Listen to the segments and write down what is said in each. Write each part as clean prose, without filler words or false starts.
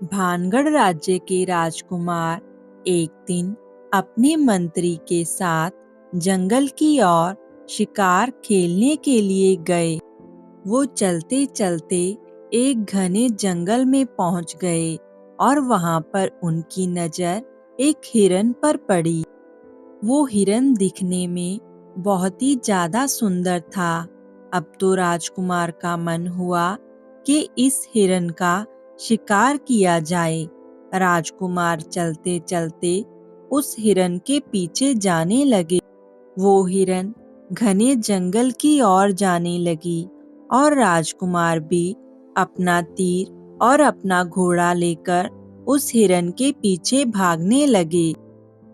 भानगढ़ राज्य के राजकुमार एक दिन अपने मंत्री के साथ जंगल की ओर शिकार खेलने के लिए गए। वो चलते चलते एक घने जंगल में पहुंच गए और वहां पर उनकी नजर एक हिरन पर पड़ी। वो हिरन दिखने में बहुत ही ज्यादा सुंदर था। अब तो राजकुमार का मन हुआ कि इस हिरन का शिकार किया जाए। राजकुमार चलते चलते उस हिरन के पीछे जाने लगे। वो हिरन घने जंगल की ओर जाने लगी और राजकुमार भी अपना तीर और अपना घोड़ा लेकर उस हिरन के पीछे भागने लगे।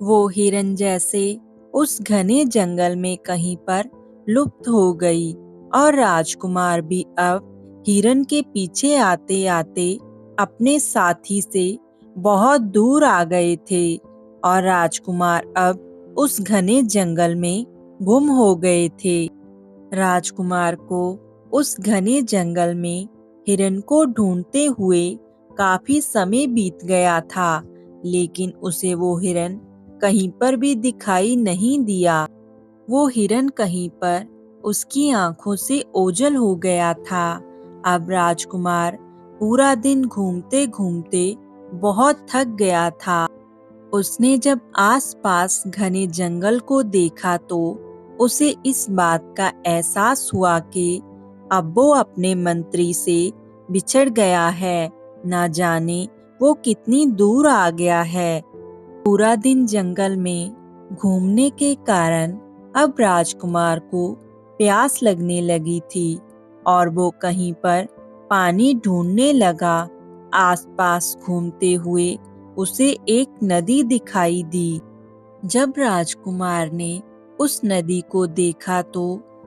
वो हिरन जैसे उस घने जंगल में कहीं पर लुप्त हो गई और राजकुमार भी अब हिरन के पीछे आते आते अपने साथी से बहुत दूर आ गए थे और राजकुमार अब उस घने जंगल में गुम हो गए थे। राजकुमार को उस घने जंगल में हिरन को ढूंढते हुए काफी समय बीत गया था, लेकिन उसे वो हिरन कहीं पर भी दिखाई नहीं दिया। वो हिरन कहीं पर उसकी आंखों से ओझल हो गया था। अब राजकुमार पूरा दिन घूमते घूमते बहुत थक गया था। उसने जब आसपास घने जंगल को देखा तो उसे इस बात का एहसास हुआ कि अब वो अपने मंत्री से बिछड़ गया है। ना जाने वो कितनी दूर आ गया है। पूरा दिन जंगल में घूमने के कारण अब राजकुमार को प्यास लगने लगी थी और वो कहीं पर पानी ढूंढने लगा। आसपास घूमते हुए उसे एक नदी दिखाई दी। जब राजकुमार ने उस नदी को देखा तो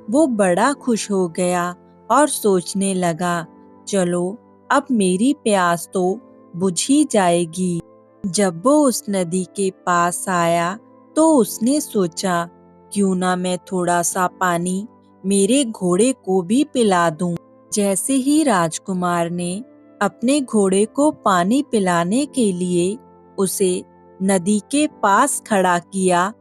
वो बड़ा खुश हो गया और सोचने लगा, चलो अब मेरी प्यास तो बुझ ही जाएगी। जब वो उस नदी के पास आया तो उसने सोचा, क्यों ना मैं थोड़ा सा पानी मेरे घोड़े को भी पिला दूं। जैसे ही राजकुमार ने अपने घोड़े को पानी पिलाने के लिए उसे नदी के पास खड़ा किया,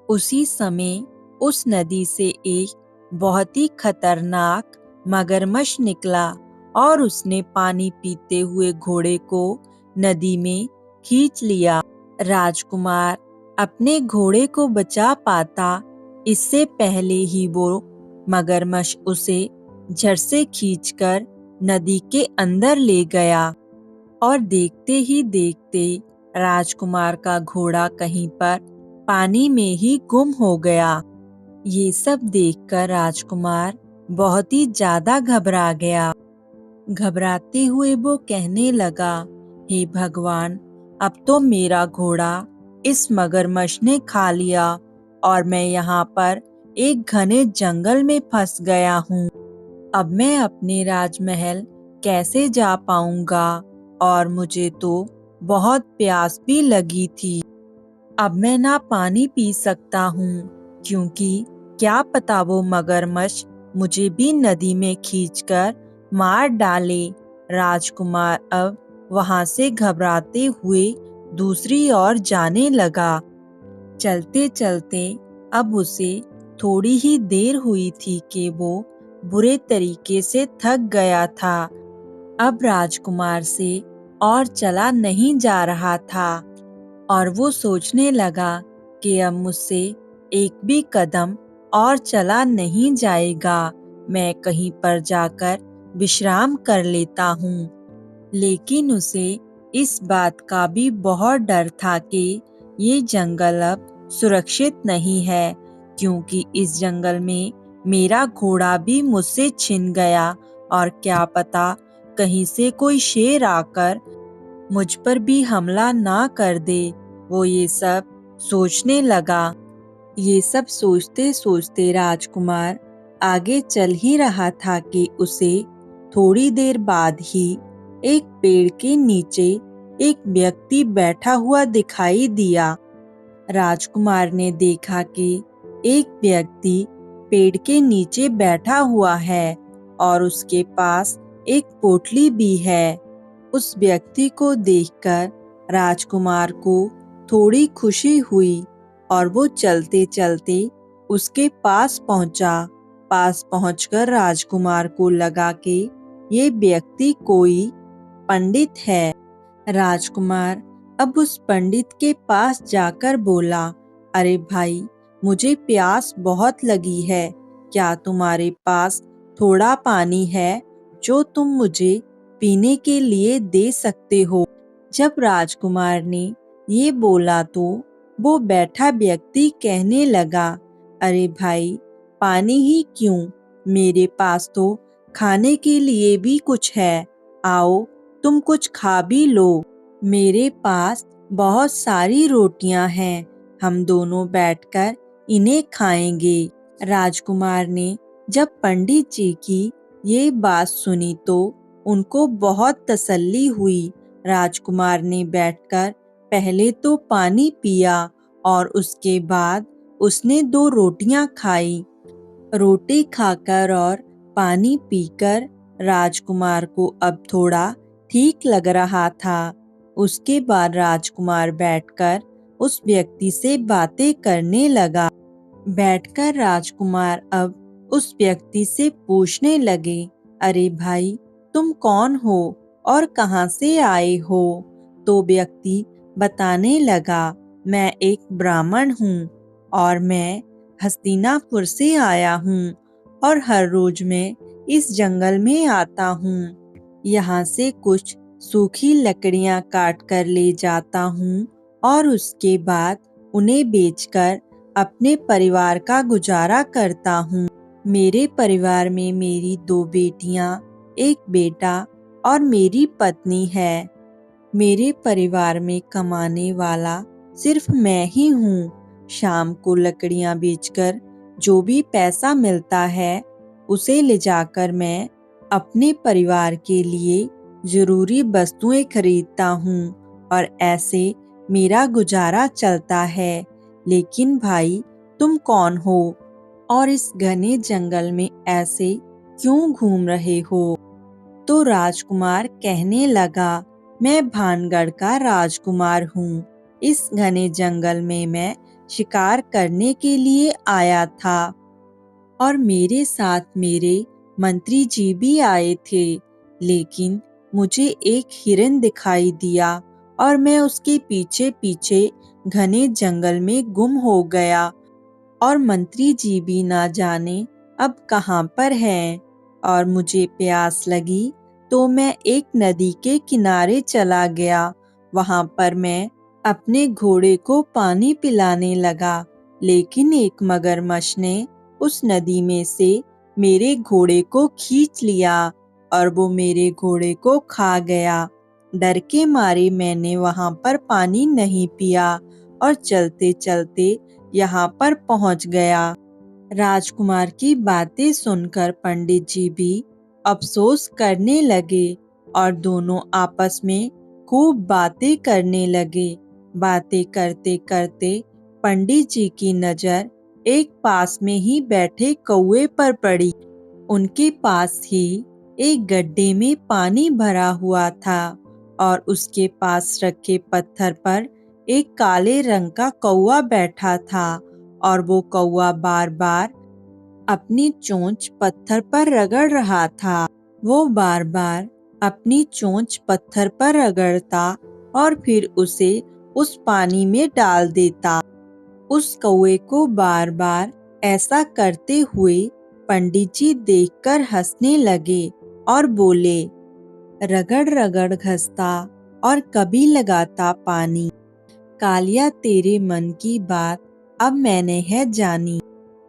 उसी समय उस नदी से एक बहुत ही खतरनाक मगरमच्छ निकला और उसने पानी पीते हुए घोड़े को नदी में खींच लिया। राजकुमार अपने घोड़े को बचा पाता इससे पहले ही वो मगरमच्छ उसे झट से खींचकर नदी के अंदर ले गया और देखते ही देखते राजकुमार का घोड़ा कहीं पर पानी में ही गुम हो गया। ये सब देखकर राजकुमार बहुत ही ज्यादा घबरा गया। घबराते हुए वो कहने लगा, हे भगवान, अब तो मेरा घोड़ा इस मगरमच्छ ने खा लिया और मैं यहाँ पर एक घने जंगल में फंस गया हूँ। अब मैं अपने राजमहल कैसे जा पाऊंगा और मुझे तो बहुत प्यास भी लगी थी। अब मैं ना पानी पी सकता हूँ क्योंकि क्या पता वो मगरमच्छ मुझे भी नदी में खींचकर मार डाले। राजकुमार अब वहां से घबराते हुए दूसरी ओर जाने लगा। चलते चलते अब उसे थोड़ी ही देर हुई थी कि वो बुरे तरीके से थक गया था। अब राजकुमार से और चला नहीं जा रहा था और वो सोचने लगा कि अब मुझसे एक भी कदम और चला नहीं जाएगा। मैं कहीं पर जाकर विश्राम कर लेता हूँ। लेकिन उसे इस बात का भी बहुत डर था कि ये जंगल अब सुरक्षित नहीं है, क्योंकि इस जंगल में मेरा घोड़ा भी मुझसे छिन गया और क्या पता कहीं से कोई शेर आकर मुझ पर भी हमला ना कर दे। वो ये सब सोचने लगा। ये सब सोचते सोचते राजकुमार आगे चल ही रहा था कि उसे थोड़ी देर बाद ही एक पेड़ के नीचे एक व्यक्ति बैठा हुआ दिखाई दिया। राजकुमार ने देखा कि एक व्यक्ति पेड़ के नीचे बैठा हुआ है और उसके पास एक पोटली भी है। उस व्यक्ति को देखकर राजकुमार को थोड़ी खुशी हुई और वो चलते चलते उसके पास पहुंचा। पास पहुंचकर राजकुमार को लगा कि ये व्यक्ति कोई पंडित है। राजकुमार अब उस पंडित के पास जाकर बोला, अरे भाई, मुझे प्यास बहुत लगी है। क्या तुम्हारे पास थोड़ा पानी है जो तुम मुझे पीने के लिए दे सकते हो? जब राजकुमार ने ये बोला तो वो बैठा व्यक्ति कहने लगा, अरे भाई, पानी ही क्यों, मेरे पास तो खाने के लिए भी कुछ है। आओ, तुम कुछ खा भी लो। मेरे पास बहुत सारी रोटियां हैं, हम दोनों बैठकर इन्हें खाएंगे। राजकुमार ने जब पंडित जी की ये बात सुनी तो उनको बहुत तसल्ली हुई। राजकुमार ने बैठकर पहले तो पानी पिया और उसके बाद उसने 2 रोटियां खाई। रोटी खाकर और पानी पीकर राजकुमार को अब थोड़ा ठीक लग रहा था। उसके बाद राजकुमार बैठकर उस व्यक्ति से बातें करने लगा। बैठकर राजकुमार अब उस व्यक्ति से पूछने लगे, अरे भाई, तुम कौन हो और कहाँ से आए हो? तो व्यक्ति बताने लगा, मैं एक ब्राह्मण हूँ और मैं हस्तिनापुर से आया हूँ और हर रोज मैं इस जंगल में आता हूँ। यहाँ से कुछ सूखी लकड़ियाँ काट कर ले जाता हूँ और उसके बाद उन्हें बेचकर अपने परिवार का गुजारा करता हूँ। मेरे परिवार में मेरी 2 बेटियाँ, 1 बेटा और मेरी पत्नी है। मेरे परिवार में कमाने वाला सिर्फ मैं ही हूँ। शाम को लकड़ियाँ बेचकर जो भी पैसा मिलता है उसे ले जाकर मैं अपने परिवार के लिए जरूरी वस्तुएं खरीदता हूँ और ऐसे मेरा गुजारा चलता है। लेकिन भाई, तुम कौन हो और इस घने जंगल में ऐसे क्यों घूम रहे हो? तो राजकुमार कहने लगा, मैं भानगढ़ का राजकुमार हूँ। इस घने जंगल में मैं शिकार करने के लिए आया था और मेरे साथ मेरे मंत्री जी भी आए थे। लेकिन मुझे एक हिरन दिखाई दिया और मैं उसके पीछे पीछे घने जंगल में गुम हो गया और मंत्री जी भी ना जाने अब कहाँ पर हैं। और मुझे प्यास लगी तो मैं एक नदी के किनारे चला गया। वहाँ पर मैं अपने घोड़े को पानी पिलाने लगा, लेकिन एक मगरमच्छ ने उस नदी में से मेरे घोड़े को खींच लिया और वो मेरे घोड़े को खा गया। डर के मारे मैंने वहाँ पर पानी नहीं पिया और चलते चलते यहाँ पर पहुँच गया। राजकुमार की बातें सुनकर पंडित जी भी अफसोस करने लगे और दोनों आपस में खूब बातें करने लगे। बातें करते करते पंडित जी की नजर एक पास में ही बैठे कौवे पर पड़ी। उनके पास ही एक गड्ढे में पानी भरा हुआ था और उसके पास रखे पत्थर पर एक काले रंग का कौवा बैठा था और वो कौवा बार बार अपनी चोंच पत्थर पर रगड़ रहा था। वो बार बार अपनी चोंच पत्थर पर रगड़ता और फिर उसे उस पानी में डाल देता। उस कौवे को बार बार ऐसा करते हुए पंडित जी देखकर हंसने लगे और बोले, रगड़ रगड़ घसता और कभी लगाता पानी। कालिया, तेरे मन की बात अब मैंने है जानी।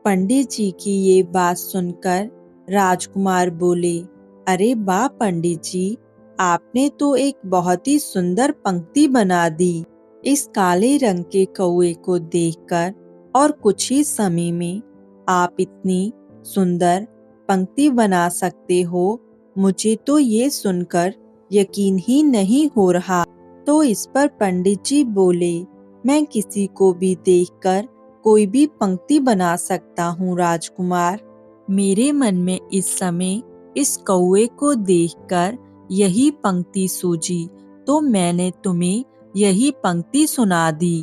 पंडित जी की ये बात सुनकर राजकुमार बोले, अरे वाह पंडित जी, आपने तो एक बहुत ही सुंदर पंक्ति बना दी। इस काले रंग के कौवे को देखकर और कुछ ही समय में आप इतनी सुंदर पंक्ति बना सकते हो, मुझे तो ये सुनकर यकीन ही नहीं हो रहा। तो इस पर पंडित जी बोले, मैं किसी को भी देखकर कोई भी पंक्ति बना सकता हूँ राजकुमार। मेरे मन में इस समय इस कौवे को देखकर यही पंक्ति सूझी तो मैंने तुम्हें यही पंक्ति सुना दी।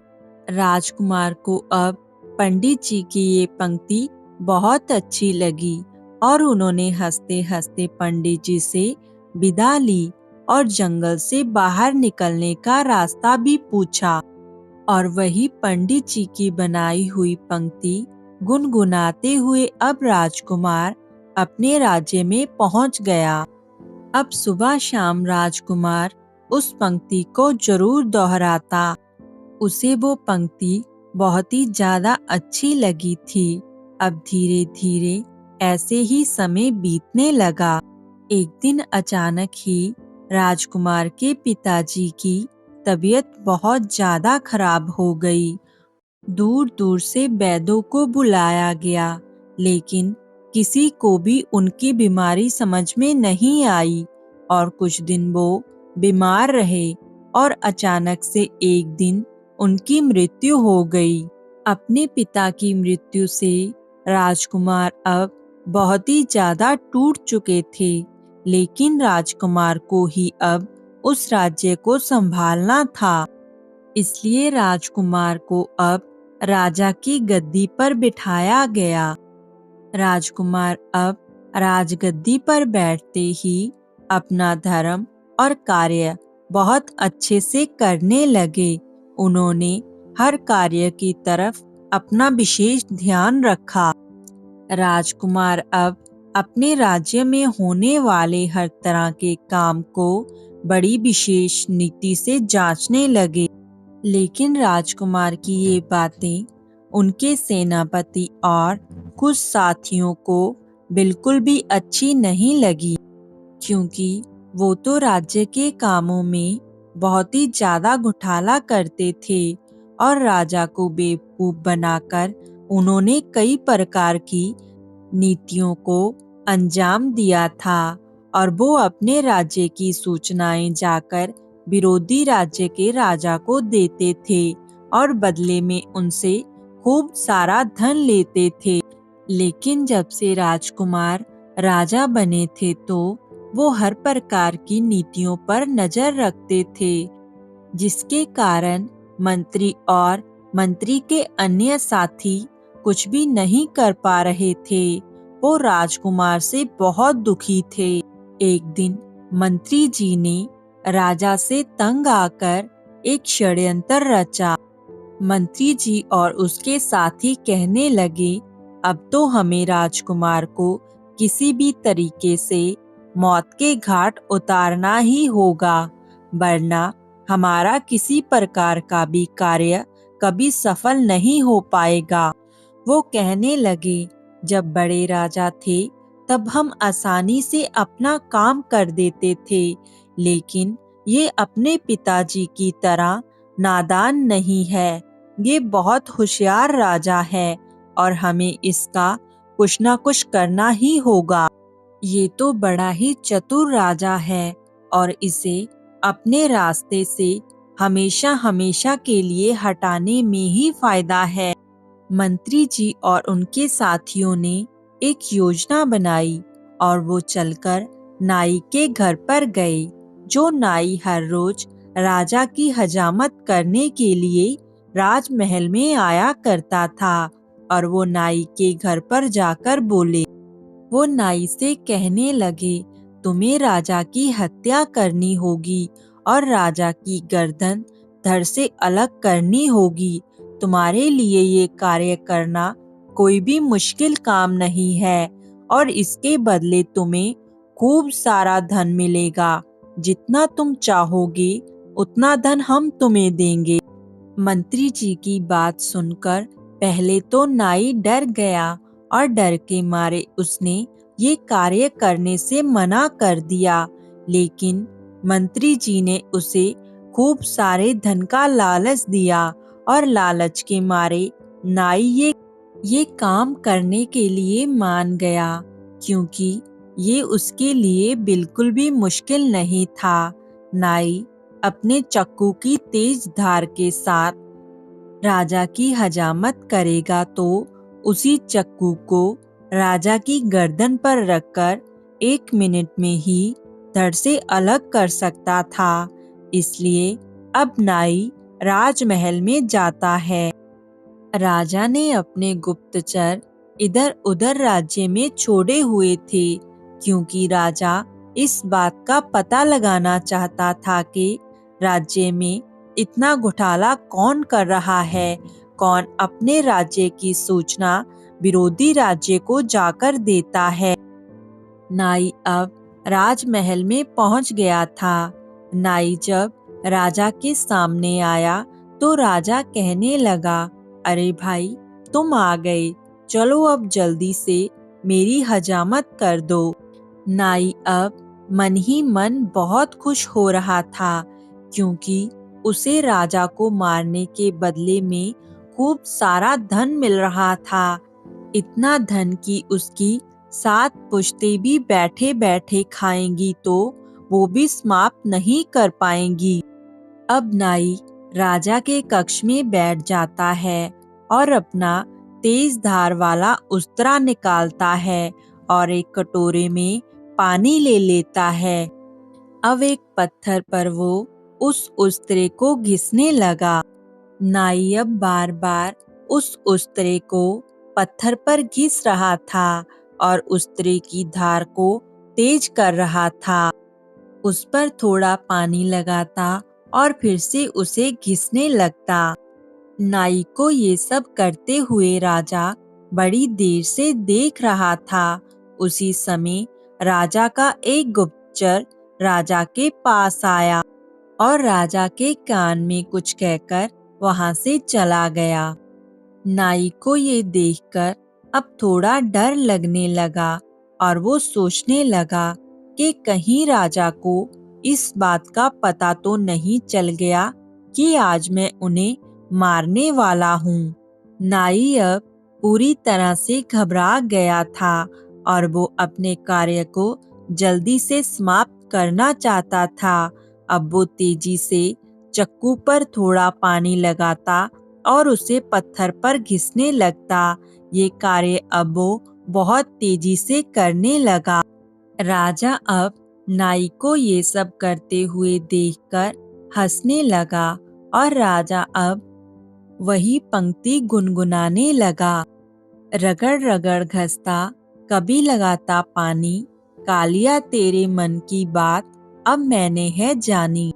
राजकुमार को अब पंडित जी की ये पंक्ति बहुत अच्छी लगी और उन्होंने हंसते हंसते पंडित जी से विदा ली और जंगल से बाहर निकलने का रास्ता भी पूछा। और वही पंडित जी की बनाई हुई पंक्ति गुनगुनाते हुए अब राजकुमार अपने राज्य में पहुंच गया। अब सुबह शाम राजकुमार उस पंक्ति को जरूर दोहराता। उसे वो पंक्ति बहुत ही ज्यादा अच्छी लगी थी। अब धीरे धीरे ऐसे ही समय बीतने लगा। एक दिन अचानक ही राजकुमार के पिताजी की तबीयत बहुत ज्यादा खराब हो गई। दूर दूर से वैद्यों को बुलाया गया, लेकिन किसी को भी उनकी बीमारी समझ में नहीं आई और कुछ दिन वो बीमार रहे और अचानक से एक दिन उनकी मृत्यु हो गई। अपने पिता की मृत्यु से राजकुमार अब बहुत ही ज्यादा टूट चुके थे, लेकिन राजकुमार को ही अब उस राज्य को संभालना था। इसलिए राजकुमार को अब राजा की गद्दी पर बिठाया गया। राजकुमार अब राजगद्दी पर बैठते ही अपना धर्म और कार्य बहुत अच्छे से करने लगे। उन्होंने हर कार्य की तरफ अपना विशेष ध्यान रखा। राजकुमार अब अपने राज्य में होने वाले हर तरह के काम को बड़ी विशेष नीति से जांचने लगे। लेकिन राजकुमार की ये बातें उनके सेनापति और कुछ साथियों को बिल्कुल भी अच्छी नहीं लगी, क्योंकि वो तो राज्य के कामों में बहुत ही ज्यादा घोटाला करते थे और राजा को बेवकूफ बनाकर उन्होंने कई प्रकार की नीतियों को अंजाम दिया था और वो अपने राज्य की सूचनाएं जाकर विरोधी राज्य के राजा को देते थे और बदले में उनसे खूब सारा धन लेते थे। लेकिन जब से राजकुमार राजा बने थे तो वो हर प्रकार की नीतियों पर नजर रखते थे, जिसके कारण मंत्री और मंत्री के अन्य साथी कुछ भी नहीं कर पा रहे थे। वो राजकुमार से बहुत दुखी थे। एक दिन मंत्री जी ने राजा से तंग आकर एक षड्यंत्र रचा। मंत्री जी और उसके साथी कहने लगे, अब तो हमें राजकुमार को किसी भी तरीके से मौत के घाट उतारना ही होगा, वरना हमारा किसी प्रकार का भी कार्य कभी सफल नहीं हो पाएगा। वो कहने लगे, जब बड़े राजा थे तब हम आसानी से अपना काम कर देते थे, लेकिन ये अपने पिताजी की तरह नादान नहीं है। ये बहुत होशियार राजा है और हमें इसका कुछ न कुछ करना ही होगा। ये तो बड़ा ही चतुर राजा है और इसे अपने रास्ते से हमेशा हमेशा के लिए हटाने में ही फायदा है। मंत्री जी और उनके साथियों ने एक योजना बनाई और वो चलकर नाई के घर पर गए। जो नाई हर रोज राजा की हजामत करने के लिए राजमहल में आया करता था और वो नाई के घर पर जाकर बोले। वो नाई से कहने लगे, तुम्हें राजा की हत्या करनी होगी और राजा की गर्दन धड़ से अलग करनी होगी। तुम्हारे लिए ये कार्य करना कोई भी मुश्किल काम नहीं है और इसके बदले तुम्हें खूब सारा धन मिलेगा। जितना तुम चाहोगे उतना धन हम तुम्हें देंगे। मंत्री जी की बात सुनकर पहले तो नाई डर गया और डर के मारे उसने ये कार्य करने से मना कर दिया, लेकिन मंत्री जी ने उसे खूब सारे धन का लालच दिया और लालच के मारे नाई ये काम करने के लिए मान गया, क्योंकि ये उसके लिए बिल्कुल भी मुश्किल नहीं था। नाई अपने चक्कू की तेज धार के साथ राजा की हजामत करेगा तो उसी चक्कू को राजा की गर्दन पर रखकर 1 मिनट में ही पत्थर से अलग कर सकता था। इसलिए अब नाई राजमहल में जाता है। राजा ने अपने गुप्तचर इधर उधर राज्य में छोड़े हुए थे, क्योंकि राजा इस बात का पता लगाना चाहता था कि राज्य में इतना घोटाला कौन कर रहा है, कौन अपने राज्य की सूचना विरोधी राज्य को जाकर देता है। नाई अब राजमहल में पहुंच गया था। नाई जब राजा के सामने आया तो राजा कहने लगा, अरे भाई, तुम आ गए, चलो अब जल्दी से मेरी हजामत कर दो। नाई अब मन ही मन बहुत खुश हो रहा था, क्योंकि उसे राजा को मारने के बदले में खूब सारा धन मिल रहा था। इतना धन कि उसकी 7 पुश्तें भी बैठे बैठे खाएंगी तो वो भी समाप्त नहीं कर पाएंगी। अब नाई राजा के कक्ष में बैठ जाता है और अपना तेज धार वाला उस्तरा निकालता है और एक कटोरे में पानी ले लेता है। अब एक पत्थर पर वो उस उस्तरे को घिसने लगा। नाई अब बार बार उस उस्तरे को पत्थर पर घिस रहा था और उस्तरे की धार को तेज कर रहा था। उस पर थोड़ा पानी लगाता और फिर से उसे घिसने लगता। नाई को ये सब करते हुए राजा बड़ी देर से देख रहा था। उसी समय राजा का एक गुप्तचर राजा के पास आया और राजा के कान में कुछ कहकर वहां से चला गया। नाई को ये देखकर अब थोड़ा डर लगने लगा और वो सोचने लगा कि कहीं राजा को इस बात का पता तो नहीं चल गया कि आज मैं उन्हें मारने वाला हूँ। नाई अब पूरी तरह से घबरा गया था और वो अपने कार्य को जल्दी से समाप्त करना चाहता था। अब वो तेजी से चक्कू पर थोड़ा पानी लगाता और उसे पत्थर पर घिसने लगता। ये कार्य अब वो बहुत तेजी से करने लगा। राजा अब नाई को ये सब करते हुए देखकर हंसने लगा और राजा अब वही पंक्ति गुनगुनाने लगा। रगड़ रगड़ घसता कभी लगाता पानी, कालिया तेरे मन की बात अब मैंने है जानी।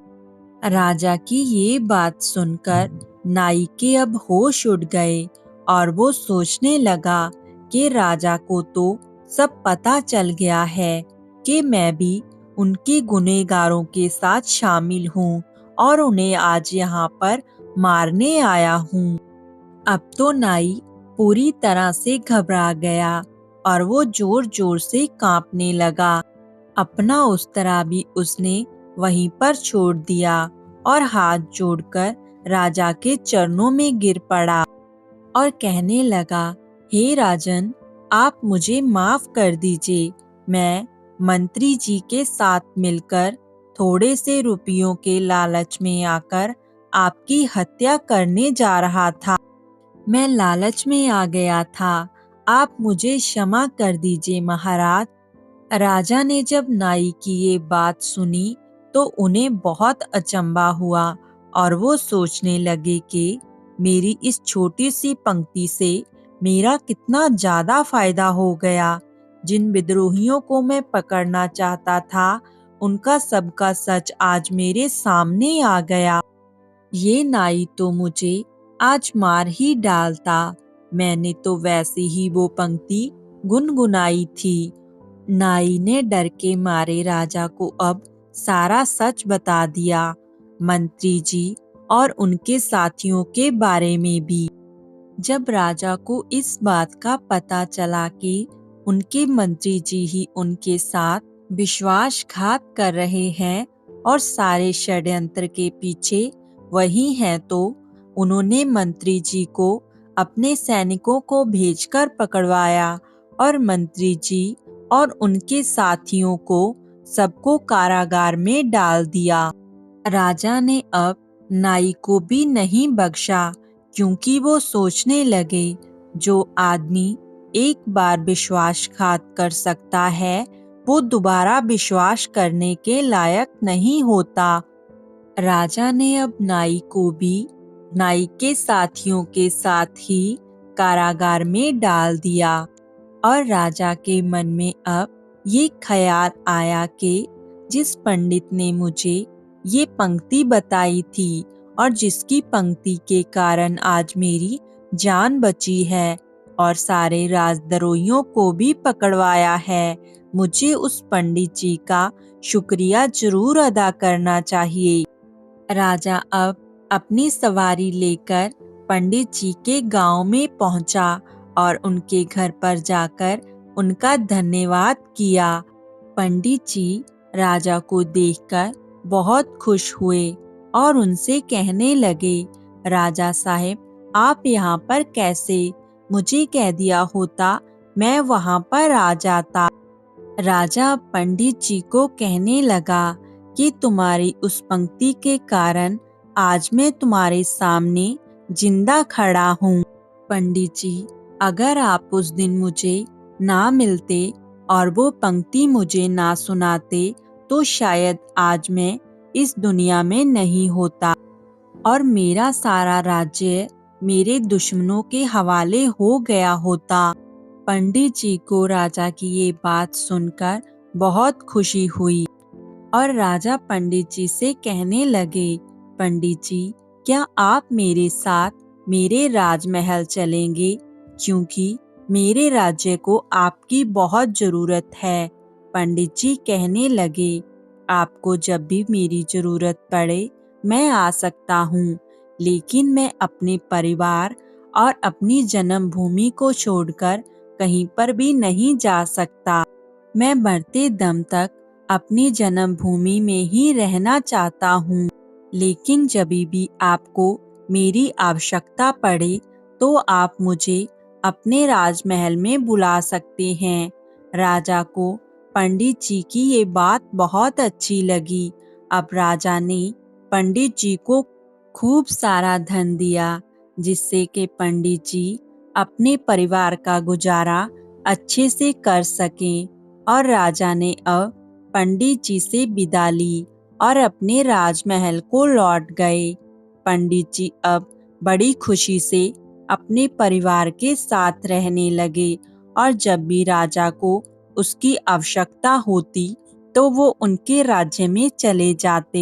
राजा की ये बात सुनकर नाई के अब होश उड़ गए और वो सोचने लगा कि राजा को तो सब पता चल गया है कि मैं भी उनके गुनहगारों के साथ शामिल हूँ और उन्हें आज यहाँ पर मारने आया हूँ। अब तो नाई पूरी तरह से घबरा गया और वो जोर जोर से कांपने लगा। अपना उस्तरा भी उसने वहीं पर छोड़ दिया और हाथ जोड़कर राजा के चरणों में गिर पड़ा और कहने लगा, हे राजन, आप मुझे माफ कर दीजिए। मैं मंत्री जी के साथ मिलकर थोड़े से रुपयों के लालच में आकर आपकी हत्या करने जा रहा था। मैं लालच में आ गया था, आप मुझे क्षमा कर दीजिए महाराज। राजा ने जब नाई की ये बात सुनी तो उन्हें बहुत अचंभा हुआ और वो सोचने लगे कि मेरी इस छोटी सी पंक्ति से मेरा कितना ज्यादा फायदा हो गया। जिन विद्रोहियों को मैं पकड़ना चाहता था उनका सबका सच आज मेरे सामने आ गया। ये नाई तो मुझे आज मार ही डालता। मैंने तो वैसे ही वो पंक्ति गुनगुनाई थी। नाई ने डर के मारे राजा को अब सारा सच बता दिया, मंत्री जी और उनके साथियों के बारे में भी। जब राजा को इस बात का पता चला कि उनके मंत्री जी ही उनके साथ विश्वासघात कर रहे हैं और सारे षड्यंत्र के पीछे वही हैं, तो उन्होंने मंत्री जी को अपने सैनिकों को भेजकर पकड़वाया और मंत्री जी और उनके साथियों को सबको कारागार में डाल दिया। राजा ने अब नाई को भी नहीं बख्शा, क्योंकि वो सोचने लगे जो आदमी एक बार विश्वासघात कर सकता है वो दोबारा विश्वास करने के लायक नहीं होता। राजा ने अब नाई को भी नाई के साथियों के साथ ही कारागार में डाल दिया और राजा के मन में अब ये ख्याल आया कि जिस पंडित ने मुझे ये पंक्ति बताई थी और जिसकी पंक्ति के कारण आज मेरी जान बची है और सारे राजद्रोहियों को भी पकड़वाया है, मुझे उस पंडित जी का शुक्रिया जरूर अदा करना चाहिए। राजा अब अपनी सवारी लेकर पंडित जी के गांव में पहुंचा और उनके घर पर जाकर उनका धन्यवाद किया। पंडित जी राजा को देखकर बहुत खुश हुए और उनसे कहने लगे, राजा साहब, आप यहाँ पर कैसे? मुझे कह दिया होता मैं वहाँ पर आ जाता। राजा पंडित जी को कहने लगा कि तुम्हारी उस पंक्ति के कारण आज मैं तुम्हारे सामने जिंदा खड़ा हूँ। पंडित जी, अगर आप उस दिन मुझे ना मिलते और वो पंक्ति मुझे ना सुनाते तो शायद आज मैं इस दुनिया में नहीं होता और मेरा सारा राज्य मेरे दुश्मनों के हवाले हो गया होता। पंडित जी को राजा की ये बात सुनकर बहुत खुशी हुई और राजा पंडित जी से कहने लगे, पंडित जी, क्या आप मेरे साथ मेरे राजमहल चलेंगे? क्योंकि मेरे राज्य को आपकी बहुत जरूरत है। पंडित जी कहने लगे, आपको जब भी मेरी जरूरत पड़े मैं आ सकता हूँ, लेकिन मैं अपने परिवार और अपनी जन्मभूमि को छोड़कर कहीं पर भी नहीं जा सकता। मैं मरते दम तक अपनी जन्मभूमि में ही रहना चाहता हूँ, लेकिन जब भी आपको मेरी आवश्यकता पड़े तो आप मुझे अपने राजमहल में बुला सकते हैं। राजा को पंडित जी की ये बात बहुत अच्छी लगी। अब राजा ने पंडित जी को खूब सारा धन दिया, जिससे कि पंडित जी अपने परिवार का गुजारा अच्छे से कर सकें और राजा ने अब पंडित जी से विदा ली और अपने राजमहल को लौट गए। पंडित जी अब बड़ी खुशी से अपने परिवार के साथ रहने लगे और जब भी राजा को उसकी आवश्यकता होती तो वो उनके राज्य में चले जाते।